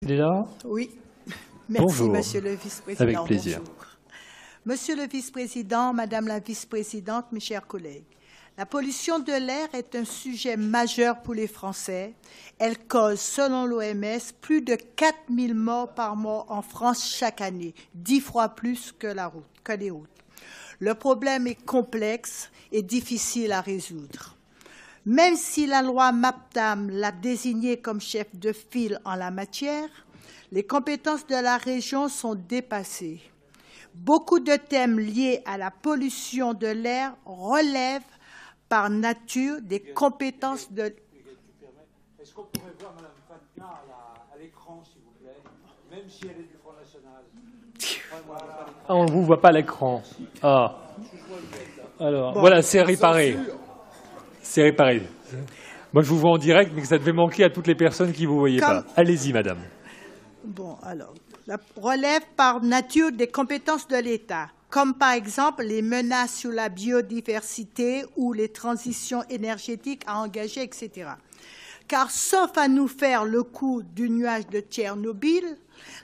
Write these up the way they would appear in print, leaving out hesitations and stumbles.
Il est là? Oui. Merci, Bonjour. Monsieur le Vice-président. Avec plaisir. Bonjour. Monsieur le Vice-président, Madame la Vice-présidente, mes chers collègues, la pollution de l'air est un sujet majeur pour les Français. Elle cause, selon l'OMS, plus de 4 000 morts par mois en France chaque année, 10 fois plus que les routes. Le problème est complexe et difficile à résoudre. Même si la loi MAPTAM l'a désigné comme chef de file en la matière, les compétences de la région sont dépassées. Beaucoup de thèmes liés à la pollution de l'air relèvent par nature des compétences de... Est-ce qu'on pourrait voir Mme Fatna à l'écran, s'il vous plaît, même si elle est du Front National? Ah, on ne vous voit pas à l'écran. Ah. Alors, bon, voilà, c'est réparé. C'est réparé. Moi, je vous vois en direct, mais que ça devait manquer à toutes les personnes qui ne vous voyaient pas. Allez-y, madame. Bon, alors, la relève par nature des compétences de l'État, comme par exemple les menaces sur la biodiversité ou les transitions énergétiques à engager, etc. Car sauf à nous faire le coup du nuage de Tchernobyl,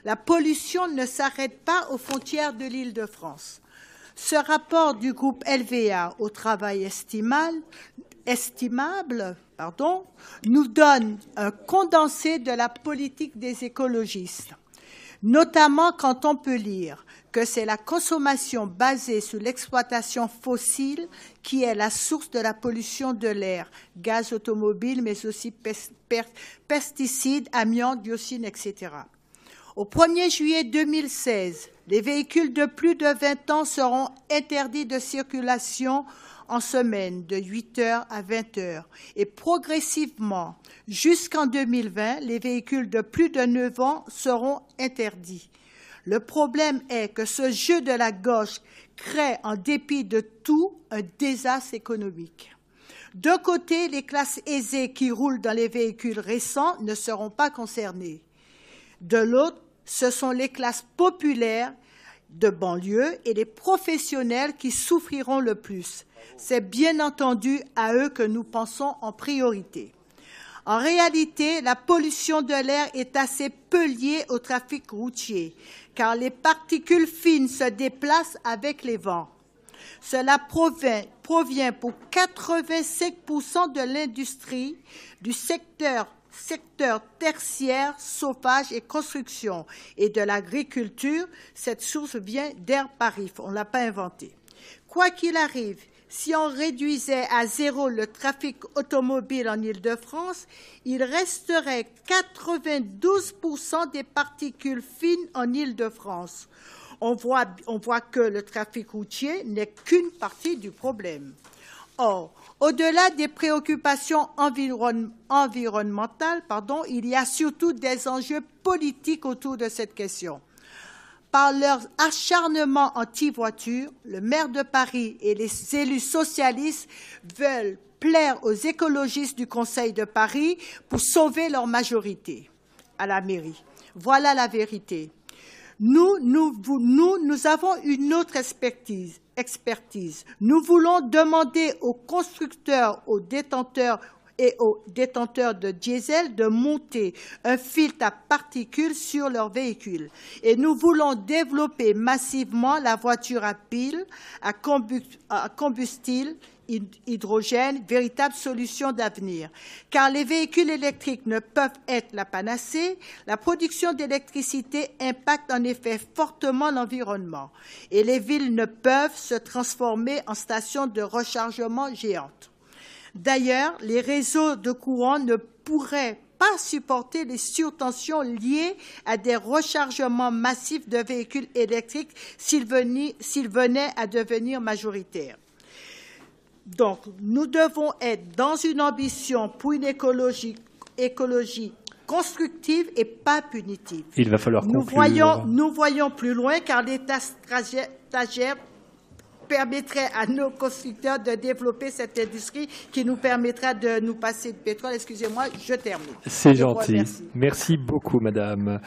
la pollution ne s'arrête pas aux frontières de l'Île-de-France. Ce rapport du groupe LVA au travail estimable, nous donne un condensé de la politique des écologistes, notamment quand on peut lire que c'est la consommation basée sur l'exploitation fossile qui est la source de la pollution de l'air, gaz automobile, mais aussi pesticides, amiante, dioxines, etc. Au 1er juillet 2016, les véhicules de plus de 20 ans seront interdits de circulation en semaine de 8h à 20h. Et progressivement, jusqu'en 2020, les véhicules de plus de 9 ans seront interdits. Le problème est que ce jeu de la gauche crée, en dépit de tout, un désastre économique. D'un côté, les classes aisées qui roulent dans les véhicules récents ne seront pas concernées. De l'autre, ce sont les classes populaires de banlieue et les professionnels qui souffriront le plus. C'est bien entendu à eux que nous pensons en priorité. En réalité, la pollution de l'air est assez peu liée au trafic routier, car les particules fines se déplacent avec les vents. Cela provient pour 85% de l'industrie, du secteur tertiaire, chauffage et construction, et de l'agriculture. Cette source vient d'Air Paris, on ne l'a pas inventée. Quoi qu'il arrive, si on réduisait à zéro le trafic automobile en Île-de-France, il resterait 92% des particules fines en Île-de-France. On voit que le trafic routier n'est qu'une partie du problème. Or, au-delà des préoccupations environnementales, il y a surtout des enjeux politiques autour de cette question. Par leur acharnement anti-voiture, le maire de Paris et les élus socialistes veulent plaire aux écologistes du Conseil de Paris pour sauver leur majorité à la mairie. Voilà la vérité. Nous avons une autre expertise. Nous voulons demander aux constructeurs, aux détenteurs de diesel de monter un filtre à particules sur leurs véhicules. Et nous voulons développer massivement la voiture à pile, à combustible, hydrogène, véritable solution d'avenir. Car les véhicules électriques ne peuvent être la panacée. La production d'électricité impacte en effet fortement l'environnement. Et les villes ne peuvent se transformer en stations de rechargement géantes. D'ailleurs, les réseaux de courant ne pourraient pas supporter les surtensions liées à des rechargements massifs de véhicules électriques s'ils venaient à devenir majoritaires. Donc, nous devons être dans une ambition pour une écologie constructive et pas punitive. Il va falloir conclure. Nous voyons plus loin car l'État stagiaire permettrait à nos constructeurs de développer cette industrie qui nous permettra de nous passer de pétrole. Excusez-moi, je termine. C'est gentil. Merci beaucoup, madame.